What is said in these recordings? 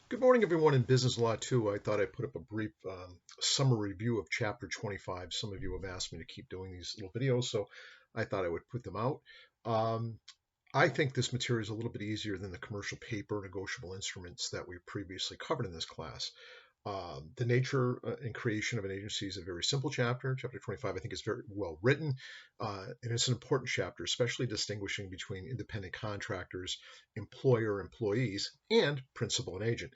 Good morning, everyone in Business Law 2. I thought I'd put up a brief summary review of Chapter 25. Some of you have asked me to keep doing these little videos, so I thought I would put them out. Um, I think this material is a little bit easier than the commercial paper negotiable instruments that we previously covered in this class. The nature and creation of an agency is a very simple chapter. Chapter 25, I think, is very well written, and it's an important chapter, especially distinguishing between independent contractors, employer, employees, and principal and agent.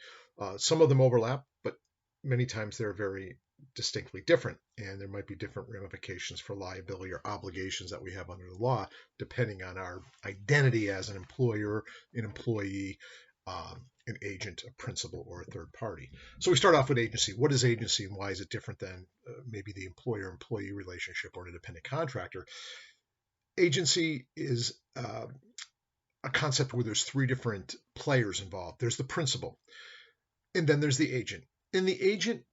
Some of them overlap, but many times they're very distinctly different, and there might be different ramifications for liability or obligations that we have under the law, depending on our identity as an employer, an employee, an agent, a principal, or a third party. So we start off with agency. What is agency and why is it different than maybe the employer-employee relationship or an independent contractor? Agency is a concept where there's three different players involved. There's the principal, and then there's the agent. And the agent,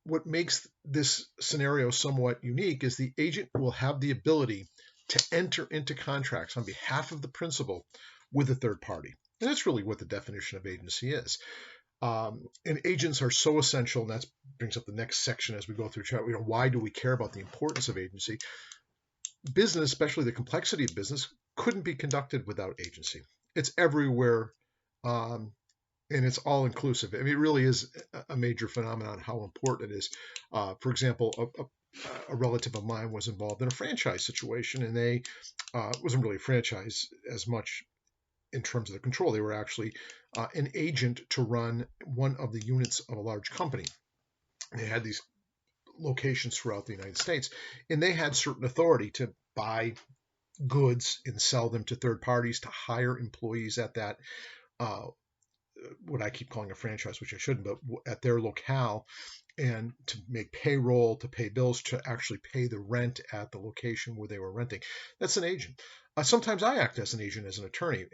what makes this scenario somewhat unique is the agent will have the ability to enter into contracts on behalf of the principal with a third party. And that's really what the definition of agency is. And agents are so essential, and that brings up the next section as we go through chat. Why do we care about the importance of agency? Business, especially the complexity of business, couldn't be conducted without agency. It's everywhere, and it's all inclusive. I mean, it really is a major phenomenon how important it is. For example, a relative of mine was involved in a franchise situation, and they wasn't really a franchise as much in terms of the control. They were actually an agent to run one of the units of a large company. They had these locations throughout the United States, and they had certain authority to buy goods and sell them to third parties, to hire employees at that, what I keep calling a franchise, which I shouldn't, but at their locale, and to make payroll, to pay bills, to actually pay the rent at the location where they were renting. That's an agent. Sometimes I act as an agent, as an attorney.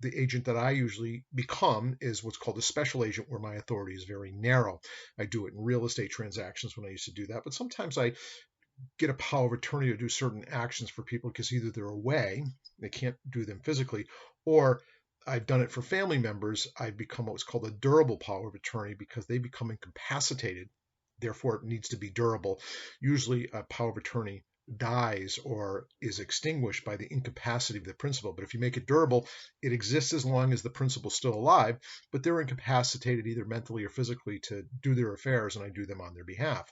The agent that I usually become is what's called a special agent, where my authority is very narrow. I do it in real estate transactions when I used to do that, but sometimes I get a power of attorney to do certain actions for people because either they're away, they can't do them physically, or I've done it for family members. I've become what's called a durable power of attorney because they become incapacitated. Therefore, it needs to be durable. Usually, a power of attorney dies or is extinguished by the incapacity of the principal. But if you make it durable, it exists as long as the principal's still alive, but they're incapacitated either mentally or physically to do their affairs, and I do them on their behalf.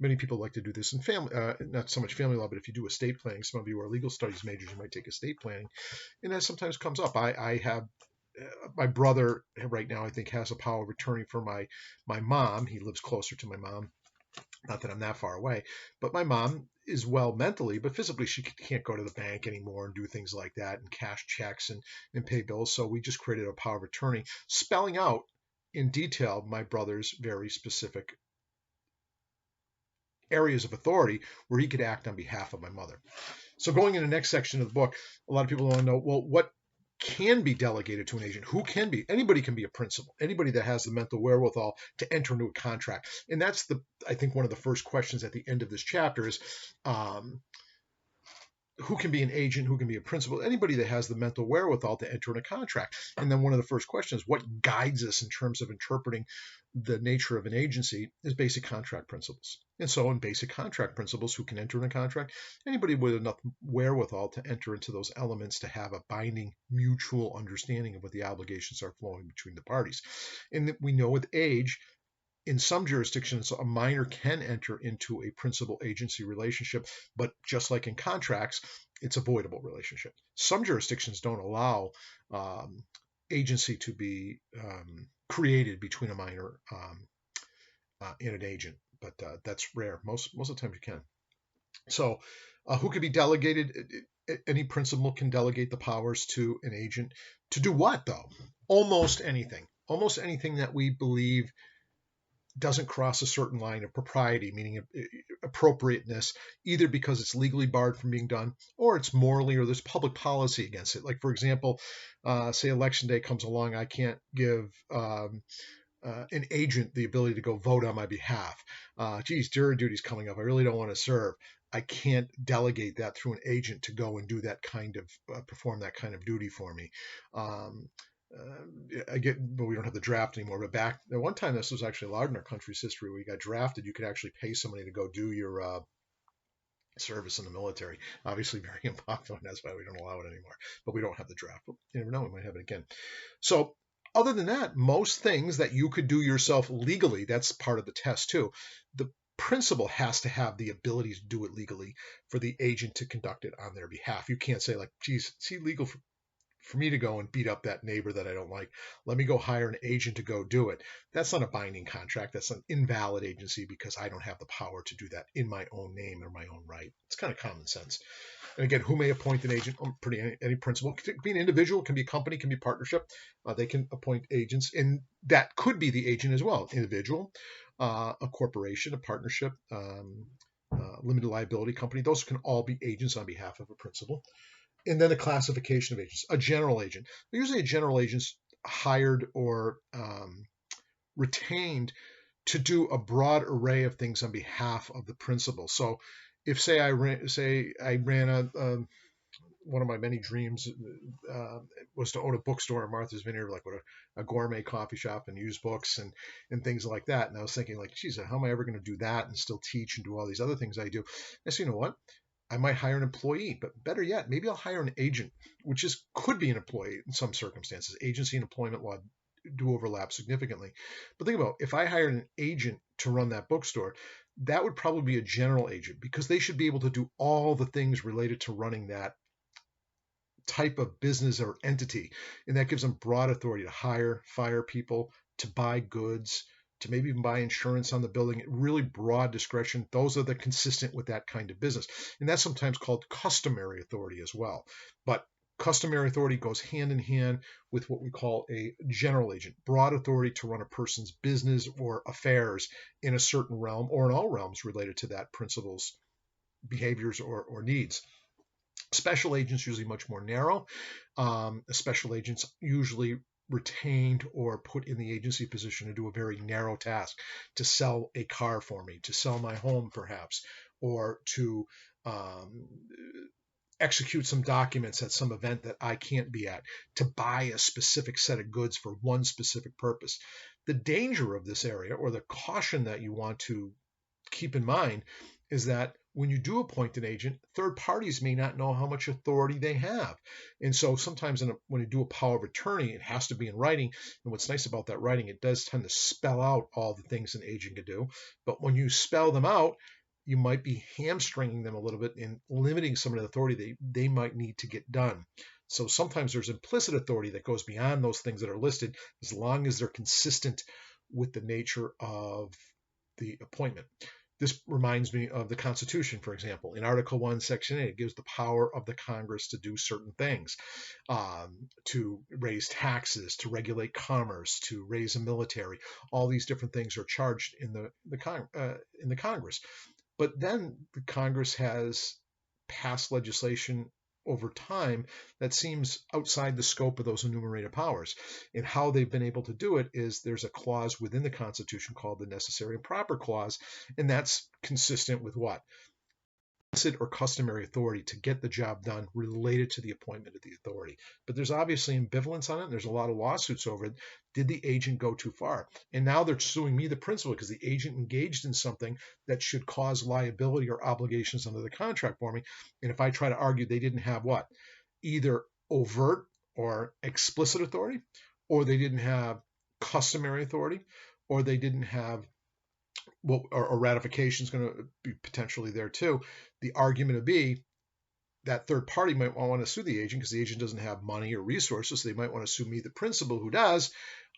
Many people like to do this in family, not so much family law, but if you do estate planning, some of you are legal studies majors, you might take estate planning, and that sometimes comes up. I have my brother right now, I think, has a power of attorney for my mom. He lives closer to my mom. Not that I'm that far away, but my mom is well mentally, but physically she can't go to the bank anymore and do things like that and cash checks and pay bills. So we just created a power of attorney spelling out in detail my brother's very specific areas of authority where he could act on behalf of my mother. So going in the next section of the book, a lot of people want to know, well, what can be delegated to an agent? Who can be? Anybody can be a principal. Anybody that has the mental wherewithal to enter into a contract. And that's I think one of the first questions at the end of this chapter is, who can be an agent, who can be a principal, anybody that has the mental wherewithal to enter in a contract. And then one of the first questions, what guides us in terms of interpreting the nature of an agency, is basic contract principles. And so in basic contract principles, who can enter in a contract? Anybody with enough wherewithal to enter into those elements to have a binding mutual understanding of what the obligations are flowing between the parties. And we know with age, in some jurisdictions, a minor can enter into a principal agency relationship, but just like in contracts, it's a voidable relationship. Some jurisdictions don't allow agency to be created between a minor and an agent, but that's rare. Most of the time you can. So who can be delegated? Any principal can delegate the powers to an agent. To do what, though? Almost anything. Almost anything that we believe doesn't cross a certain line of propriety, meaning appropriateness, either because it's legally barred from being done or it's morally or there's public policy against it. Like, for example, say election day comes along, I can't give an agent the ability to go vote on my behalf. Geez, jury duty's coming up. I really don't want to serve. I can't delegate that through an agent to go and do that kind of, perform that kind of duty for me. I get, but we don't have the draft anymore. But back at one time, this was actually allowed in our country's history. Where you got drafted, you could actually pay somebody to go do your service in the military. Obviously, very unpopular, and that's why we don't allow it anymore. But we don't have the draft. But you never know, we might have it again. So, other than that, most things that you could do yourself legally, that's part of the test too. The principal has to have the ability to do it legally for the agent to conduct it on their behalf. You can't say like, geez, it's illegal for me to go and beat up that neighbor that I don't like. Let me go hire an agent to go do it. That's not a binding contract. That's an invalid agency because I don't have the power to do that in my own name or my own right. It's kind of common sense. And again, who may appoint an agent? Any principal. It can be an individual, it can be a company, it can be a partnership. They can appoint agents, and that could be the agent as well. Individual, a corporation, a partnership, limited liability company. Those can all be agents on behalf of a principal. And then a classification of agents, a general agent. Usually a general agent's hired or retained to do a broad array of things on behalf of the principal. So if say I ran one of my many dreams was to own a bookstore in Martha's Vineyard, like with a gourmet coffee shop and use books and things like that. And I was thinking like, geez, how am I ever going to do that and still teach and do all these other things I do? I said, you know what? I might hire an employee, but better yet, maybe I'll hire an agent, which could be an employee in some circumstances. Agency and employment law do overlap significantly. But think about if I hired an agent to run that bookstore, that would probably be a general agent because they should be able to do all the things related to running that type of business or entity. And that gives them broad authority to hire, fire people, to buy goods, to maybe even buy insurance on the building, really broad discretion. Those are the consistent with that kind of business. And that's sometimes called customary authority as well. But customary authority goes hand in hand with what we call a general agent, broad authority to run a person's business or affairs in a certain realm or in all realms related to that principal's behaviors or needs. Special agents usually much more narrow. Special agents usually retained or put in the agency position to do a very narrow task, to sell a car for me, to sell my home perhaps, or to execute some documents at some event that I can't be at, to buy a specific set of goods for one specific purpose. The danger of this area, or the caution that you want to keep in mind, is that when you do appoint an agent, third parties may not know how much authority they have. And so sometimes when you do a power of attorney, it has to be in writing. And what's nice about that writing, it does tend to spell out all the things an agent can do. But when you spell them out, you might be hamstringing them a little bit and limiting some of the authority they might need to get done. So sometimes there's implicit authority that goes beyond those things that are listed, as long as they're consistent with the nature of the appointment. This reminds me of the Constitution, for example. In Article 1, Section 8, it gives the power of the Congress to do certain things, to raise taxes, to regulate commerce, to raise a military. All these different things are charged in the Congress. But then the Congress has passed legislation over time that seems outside the scope of those enumerated powers. And how they've been able to do it is there's a clause within the Constitution called the Necessary and Proper Clause, and that's consistent with what? Or customary authority to get the job done related to the appointment of the authority. But there's obviously ambivalence on it. There's a lot of lawsuits over it. Did the agent go too far? And now they're suing me, the principal, because the agent engaged in something that should cause liability or obligations under the contract for me. And if I try to argue they didn't have what? Either overt or explicit authority, or they didn't have customary authority, or they didn't have or ratification is going to be potentially there too. The argument would be that third party might want to sue the agent because the agent doesn't have money or resources. So they might want to sue me, the principal, who does.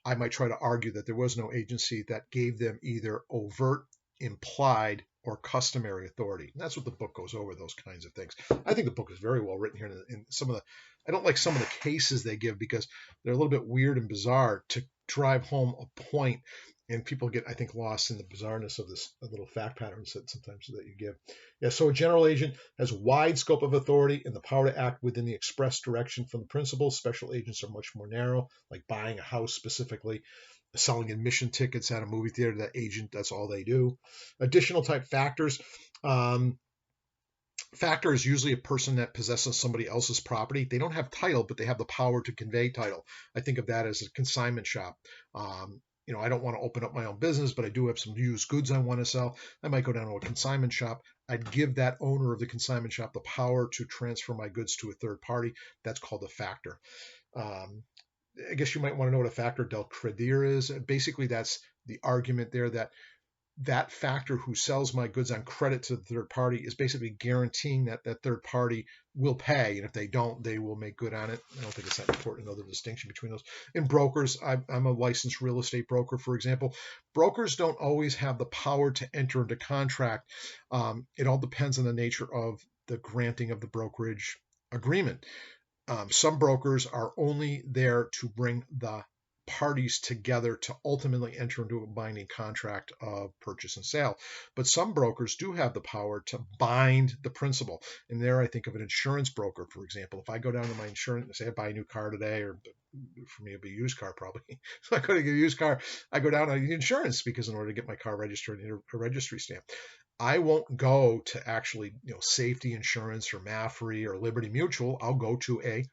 I might try to argue that there was no agency that gave them either overt, implied, or customary authority. And that's what the book goes over, those kinds of things. I think the book is very well written here. In some of the, I don't like some of the cases they give because they're a little bit weird and bizarre to drive home a point. And people get, I think, lost in the bizarreness of this little fact patterns that sometimes that you give. Yeah, so a general agent has wide scope of authority and the power to act within the express direction from the principal. Special agents are much more narrow, like buying a house specifically, selling admission tickets at a movie theater. That agent, that's all they do. Additional type factors. Factor is usually a person that possesses somebody else's property. They don't have title, but they have the power to convey title. I think of that as a consignment shop. I don't want to open up my own business, but I do have some used goods I want to sell. I might go down to a consignment shop. I'd give that owner of the consignment shop the power to transfer my goods to a third party. That's called a factor. Um, I guess you might want to know what a factor del credere is. Basically, that's the argument there that factor who sells my goods on credit to the third party is basically guaranteeing that that third party will pay. And if they don't, they will make good on it. I don't think it's that important to know the distinction between those. In brokers, I'm a licensed real estate broker, for example. Brokers don't always have the power to enter into contract. It all depends on the nature of the granting of the brokerage agreement. Some brokers are only there to bring the parties together to ultimately enter into a binding contract of purchase and sale. But some brokers do have the power to bind the principal. And there I think of an insurance broker, for example. If I go down to my insurance and say I buy a new car today, or for me it'll be a used car probably. So I go to get a used car, I go down to the insurance because in order to get my car registered, I need a registry stamp. I won't go to actually, Safety Insurance or Mafre or Liberty Mutual. I'll go to a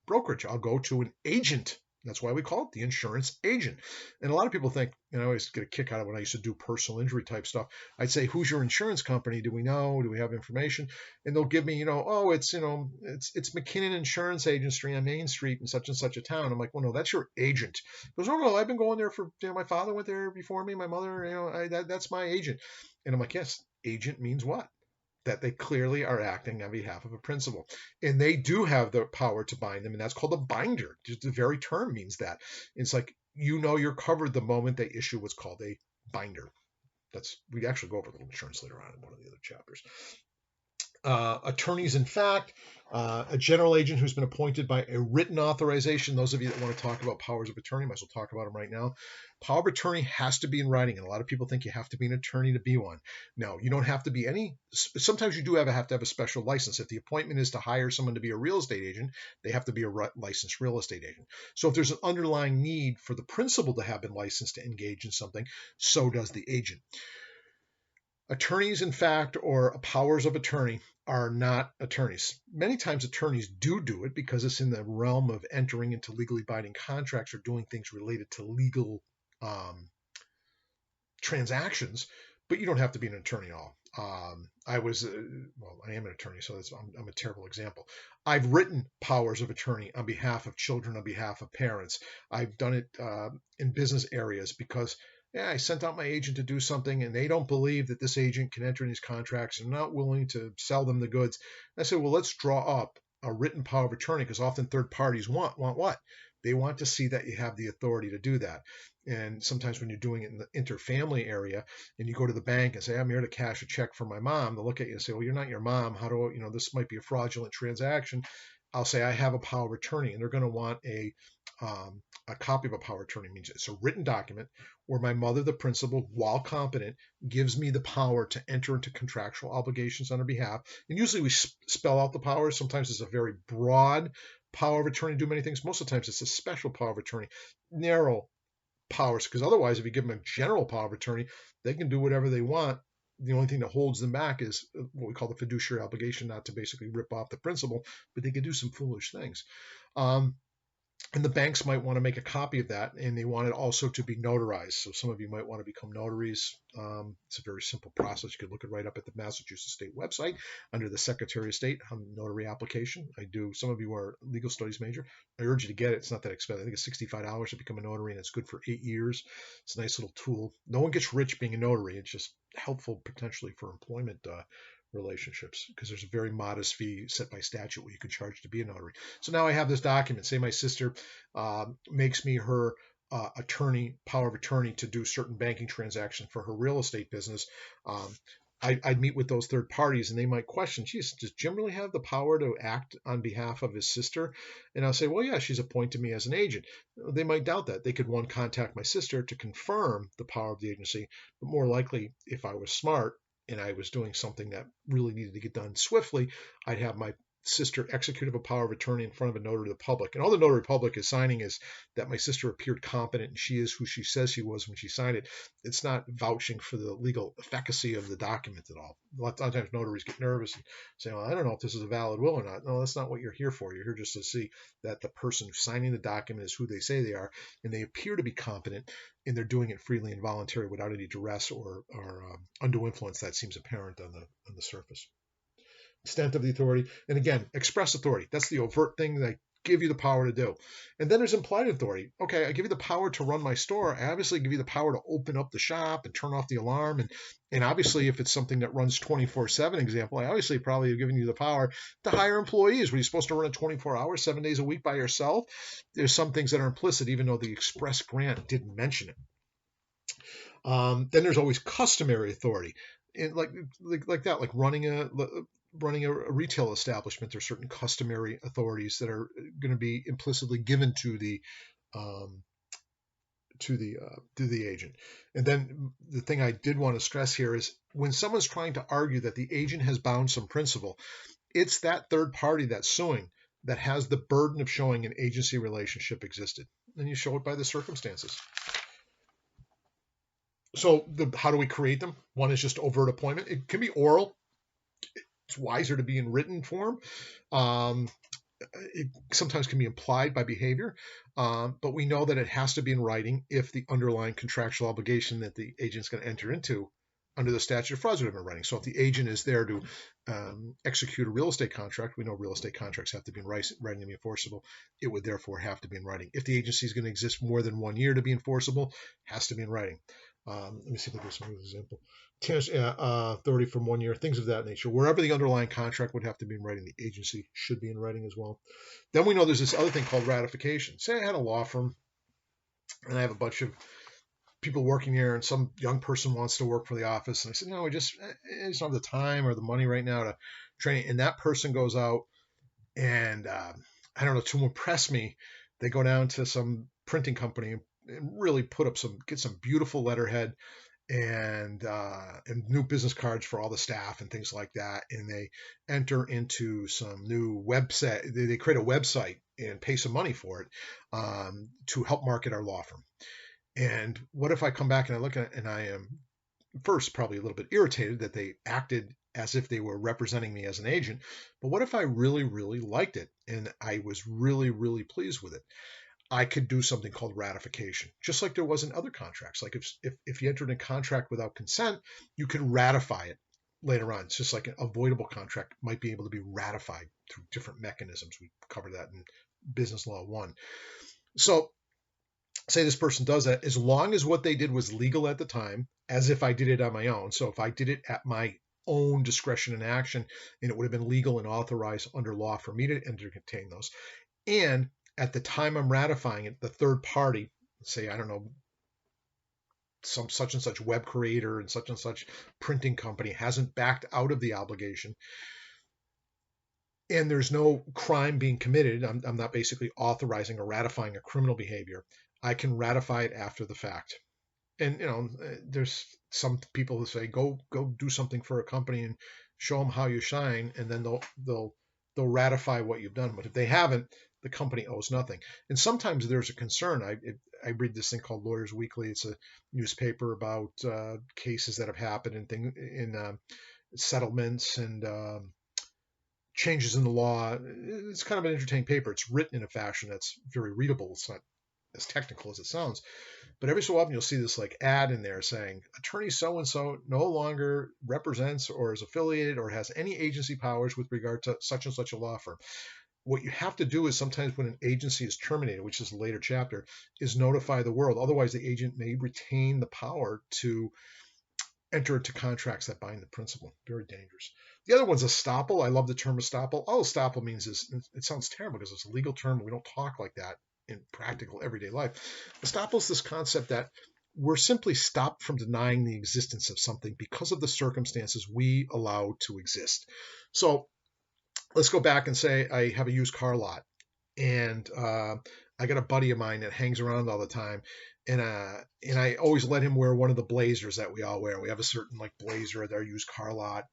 brokerage. I'll go to an agent. That's why we call it the insurance agent. And a lot of people think, I always get a kick out of when I used to do personal injury type stuff. I'd say, who's your insurance company? Do we know? Do we have information? And they'll give me, oh, it's McKinnon Insurance Agency on Main Street in such and such a town. I'm like, well, no, that's your agent. He goes, oh, no, I've been going there for, my father went there before me, my mother, that's my agent. And I'm like, yes, agent means what? That they clearly are acting on behalf of a principal. And they do have the power to bind them, and that's called a binder. Just the very term means that. It's like, you're covered the moment they issue what's called a binder. We actually go over a little insurance later on in one of the other chapters. Attorneys in fact, a general agent who's been appointed by a written authorization. Those of you that want to talk about powers of attorney, might as well talk about them right now. Power of attorney has to be in writing, and a lot of people think you have to be an attorney to be one. No, you don't have to be any. Sometimes you do have to have a special license. If the appointment is to hire someone to be a real estate agent, they have to be a licensed real estate agent. So if there's an underlying need for the principal to have been licensed to engage in something, so does the agent. Attorneys in fact or powers of attorney are not attorneys. Many times attorneys do it because it's in the realm of entering into legally binding contracts or doing things related to legal transactions, but you don't have to be an attorney at all. I am an attorney, so I'm a terrible example. I've written powers of attorney on behalf of children, on behalf of parents. I've done it in business areas because I sent out my agent to do something and they don't believe that this agent can enter in these contracts and not willing to sell them the goods. I said, well, let's draw up a written power of attorney, because often third parties want what? They want to see that you have the authority to do that. And sometimes when you're doing it in the interfamily area and you go to the bank and say, I'm here to cash a check for my mom, they'll look at you and say, well, you're not your mom. How do this might be a fraudulent transaction. I'll say I have a power of attorney, and they're going to want a copy of a power of attorney. Means it's a written document where my mother, the principal, while competent, gives me the power to enter into contractual obligations on her behalf. And usually we spell out the powers. Sometimes it's a very broad power of attorney to do many things. Most of the times it's a special power of attorney, narrow powers, because otherwise if you give them a general power of attorney, they can do whatever they want. The only thing that holds them back is what we call the fiduciary obligation, not to basically rip off the principal, but they can do some foolish things. And the banks might want to make a copy of that, and they want it also to be notarized. So some of you might want to become notaries. It's a very simple process. You can look it right up at the Massachusetts State website under the Secretary of State notary application. Some of you are legal studies major. I urge you to get it. It's not that expensive. I think it's $65 to become a notary, and it's good for 8 years. It's a nice little tool. No one gets rich being a notary. It's just helpful potentially for employment relationships, because there's a very modest fee set by statute what you can charge to be a notary. So now I have this document. Say my sister makes me her power of attorney to do certain banking transactions for her real estate business. I'd meet with those third parties, and they might question, geez, does Jim really have the power to act on behalf of his sister? And I'll say, well, yeah, she's appointed me as an agent. They might doubt that. They could, one, contact my sister to confirm the power of the agency, but more likely, if I was smart and I was doing something that really needed to get done swiftly, I'd have my sister executive of power of attorney in front of a notary public. And all the notary public is signing is that my sister appeared competent and she is who she says she was when she signed it. It's not vouching for the legal efficacy of the document at all. A lot of times notaries get nervous and say, well, I don't know if this is a valid will or not. No, that's not what you're here for. You're here just to see that the person signing the document is who they say they are, and they appear to be competent, and they're doing it freely and voluntarily without any duress or undue influence that seems apparent on the surface. Extent of the authority, and again, express authority. That's the overt thing that I give you the power to do. And then there's implied authority. Okay, I give you the power to run my store. I obviously give you the power to open up the shop and turn off the alarm. And obviously, if it's something that runs 24/7, example, I obviously probably have given you the power to hire employees. Were you supposed to run it 24 hours, 7 days a week by yourself? There's some things that are implicit, even though the express grant didn't mention it. Then there's always customary authority, and like that, like running a retail establishment. There's certain customary authorities that are going to be implicitly given to the agent. And then the thing I did want to stress here is when someone's trying to argue that the agent has bound some principle, it's that third party that's suing that has the burden of showing an agency relationship existed, and you show it by the circumstances. So how do we create them? One is just overt appointment. It can be oral. It's wiser to be in written form. It sometimes can be implied by behavior, but we know that it has to be in writing if the underlying contractual obligation that the agent's going to enter into under the statute of frauds would have been writing. So if the agent is there to execute a real estate contract, we know real estate contracts have to be in writing to be enforceable. It would therefore have to be in writing. If the agency is going to exist more than 1 year to be enforceable, it has to be in writing. Let me see if I can give some example. Authority from 1 year, things of that nature. Wherever the underlying contract would have to be in writing, the agency should be in writing as well. Then we know there's this other thing called ratification. Say I had a law firm and I have a bunch of people working here and some young person wants to work for the office. And I said, no, I just don't have the time or the money right now to train. And that person goes out and I don't know, to impress me, they go down to some printing company and really get some beautiful letterhead and new business cards for all the staff and things like that. And they enter into some new website. They create a website and pay some money for it to help market our law firm. And what if I come back and I look at it and I am first probably a little bit irritated that they acted as if they were representing me as an agent. But what if I really, really liked it and I was really, really pleased with it? I could do something called ratification, just like there was in other contracts. Like if you entered a contract without consent, you could ratify it later on. It's just like an avoidable contract might be able to be ratified through different mechanisms. We covered that in Business Law 1. So say this person does that, as long as what they did was legal at the time, as if I did it on my own. So if I did it at my own discretion and action, and it would have been legal and authorized under law for me to entertain those. And at the time I'm ratifying it, the third party, say, I don't know, some such and such web creator and such printing company hasn't backed out of the obligation, and there's no crime being committed, I'm not basically authorizing or ratifying a criminal behavior, I can ratify it after the fact. And there's some people who say, go do something for a company and show them how you shine, and then they'll ratify what you've done. But if they haven't, the company owes nothing. And sometimes there's a concern. I read this thing called Lawyers Weekly. It's a newspaper about cases that have happened in settlements and changes in the law. It's kind of an entertaining paper. It's written in a fashion that's very readable. It's not as technical as it sounds. But every so often you'll see this like ad in there saying attorney so-and-so no longer represents or is affiliated or has any agency powers with regard to such and such a law firm. What you have to do is sometimes when an agency is terminated, which is a later chapter, is notify the world. Otherwise, the agent may retain the power to enter into contracts that bind the principal. Very dangerous. The other one's estoppel. I love the term estoppel. All estoppel means is, it sounds terrible because it's a legal term. We don't talk like that in practical everyday life. Estoppel is this concept that we're simply stopped from denying the existence of something because of the circumstances we allow to exist. So let's go back and say I have a used car lot, and I got a buddy of mine that hangs around all the time, and I always let him wear one of the blazers that we all wear. We have a certain like blazer at our used car lot,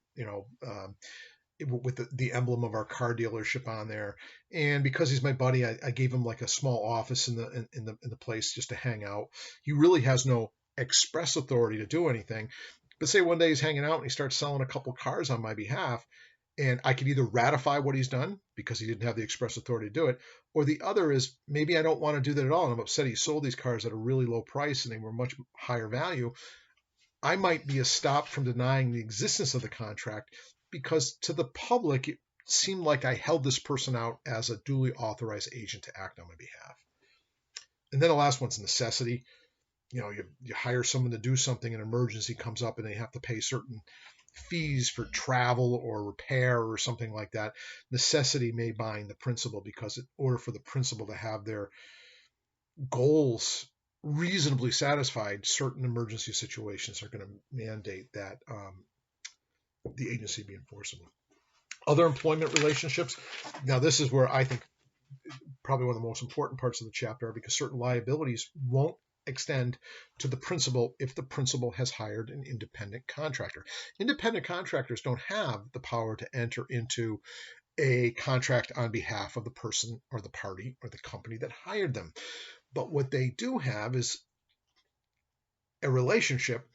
with the emblem of our car dealership on there. And because he's my buddy, I gave him like a small office in the place just to hang out. He really has no express authority to do anything. But say one day he's hanging out and he starts selling a couple cars on my behalf, and I could either ratify what he's done because he didn't have the express authority to do it, or the other is maybe I don't want to do that at all. And I'm upset he sold these cars at a really low price and they were much higher value. I might be stopped from denying the existence of the contract because to the public, it seemed like I held this person out as a duly authorized agent to act on my behalf. And then the last one's necessity. You hire someone to do something, an emergency comes up and they have to pay certain fees for travel or repair or something like that. Necessity may bind the principal because in order for the principal to have their goals reasonably satisfied, certain emergency situations are going to mandate that the agency be enforceable. Other employment relationships. Now, this is where I think probably one of the most important parts of the chapter are, because certain liabilities won't extend to the principal if the principal has hired an independent contractor. Independent contractors don't have the power to enter into a contract on behalf of the person or the party or the company that hired them. But what they do have is a relationship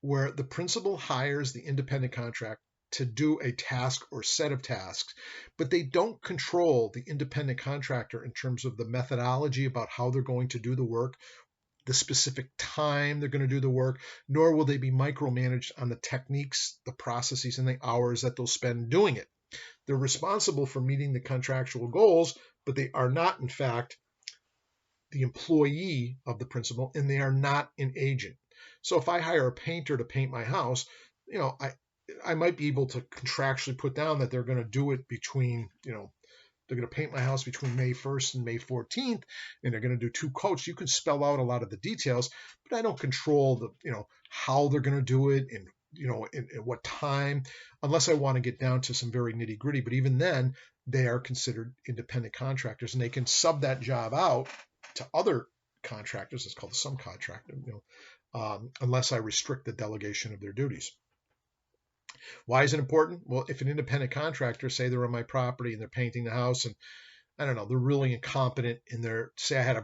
where the principal hires the independent contract to do a task or set of tasks, but they don't control the independent contractor in terms of the methodology about how they're going to do the work, the specific time they're going to do the work, nor will they be micromanaged on the techniques, the processes, and the hours that they'll spend doing it. They're responsible for meeting the contractual goals, but they are not, in fact, the employee of the principal, and they are not an agent. So if I hire a painter to paint my house, I might be able to contractually put down that they're going to do it between, they're going to paint my house between May 1st and May 14th, and they're going to do 2 coats. You can spell out a lot of the details, but I don't control how they're going to do it and, in what time, unless I want to get down to some very nitty gritty. But even then, they are considered independent contractors, and they can sub that job out to other contractors. It's called a subcontractor, unless I restrict the delegation of their duties. Why is it important? Well, if an independent contractor, say they're on my property and they're painting the house, and I don't know, they're really incompetent in their, say I had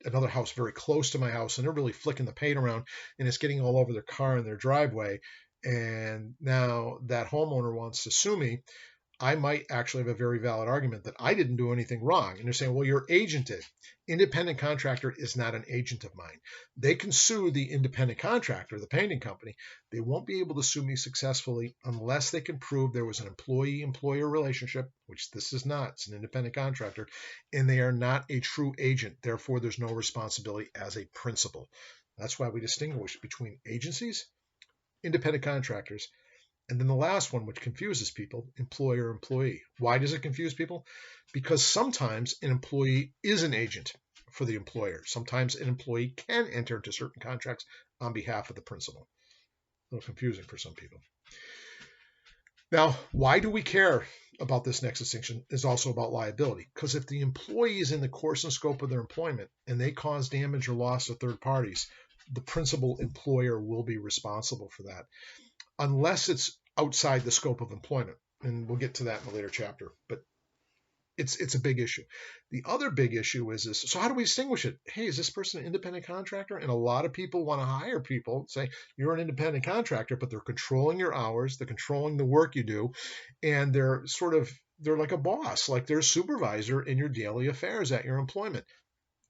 another house very close to my house and they're really flicking the paint around and it's getting all over their car and their driveway, and now that homeowner wants to sue me, I might actually have a very valid argument that I didn't do anything wrong. And they're saying, well, your agent did. Independent contractor is not an agent of mine. They can sue the independent contractor, the painting company. They won't be able to sue me successfully unless they can prove there was an employee-employer relationship, which this is not. It's an independent contractor, and they are not a true agent. Therefore, there's no responsibility as a principal. That's why we distinguish between agencies, independent contractors, and then the last one, which confuses people, employer-employee. Why does it confuse people? Because sometimes an employee is an agent for the employer. Sometimes an employee can enter into certain contracts on behalf of the principal. A little confusing for some people. Now, why do we care about this next distinction is also about liability? Because if the employee is in the course and scope of their employment and they cause damage or loss to third parties, the principal employer will be responsible for that, unless it's outside the scope of employment. And we'll get to that in a later chapter, but it's a big issue. The other big issue is this. So how do we distinguish it? Hey, is this person an independent contractor? And a lot of people want to hire people, say you're an independent contractor, but they're controlling your hours, they're controlling the work you do, and they're like a boss, like they're a supervisor in your daily affairs at your employment.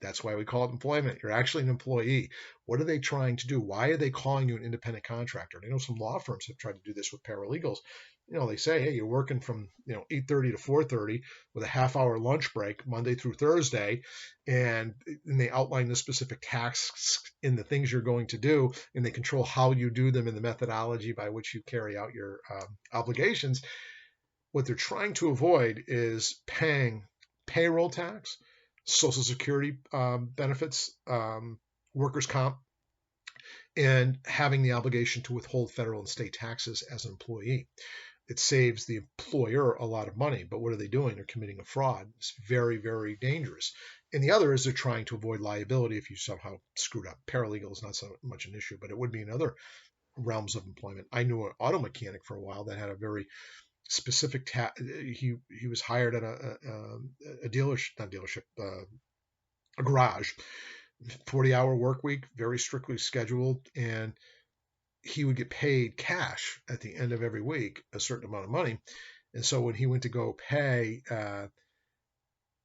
That's why we call it employment. You're actually an employee. What are they trying to do? Why are they calling you an independent contractor? I know some law firms have tried to do this with paralegals. They say, hey, you're working from 8:30 to 4:30 with a half-hour lunch break Monday through Thursday, and they outline the specific tasks in the things you're going to do, and they control how you do them and the methodology by which you carry out your obligations. What they're trying to avoid is paying payroll tax, Social Security benefits, workers' comp, and having the obligation to withhold federal and state taxes as an employee. It saves the employer a lot of money, but what are they doing? They're committing a fraud. It's very, very dangerous. And the other is they're trying to avoid liability if you somehow screwed up. Paralegal is not so much an issue, but it would be in other realms of employment. I knew an auto mechanic for a while that had a very specific he was hired at a dealership, not dealership, a garage, 40-hour work week, very strictly scheduled, and he would get paid cash at the end of every week, a certain amount of money. And so when he went to go pay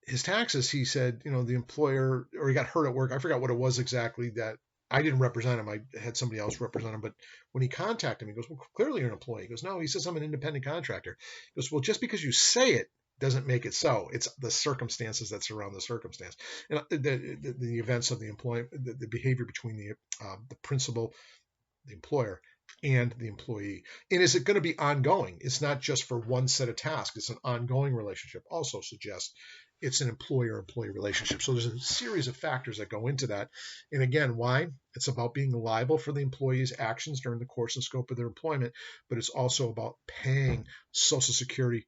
his taxes, he said, the employer, or he got hurt at work. I forgot what it was exactly that I didn't represent him. I had somebody else represent him. But when he contacted him, he goes, well, clearly you're an employee. He goes, no, he says I'm an independent contractor. He goes, well, just because you say it doesn't make it so. It's the circumstances that surround the circumstance. And the events of the employment, the behavior between the principal, the employer, and the employee. And is it going to be ongoing? It's not just for one set of tasks. It's an ongoing relationship. Also suggests it's an employer-employee relationship. So there's a series of factors that go into that. And again, why? It's about being liable for the employee's actions during the course and scope of their employment, but it's also about paying Social Security,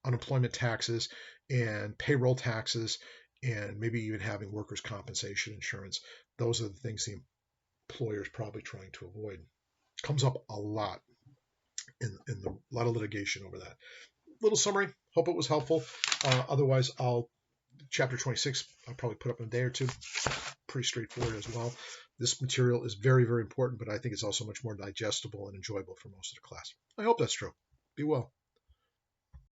unemployment taxes, and payroll taxes, and maybe even having workers' compensation insurance. Those are the things the employer is probably trying to avoid. Comes up a lot in a lot of litigation over that. Little summary. Hope it was helpful. Otherwise, chapter 26, I'll probably put up in a day or two. Pretty straightforward as well. This material is very, very important, but I think it's also much more digestible and enjoyable for most of the class. I hope that's true. Be well.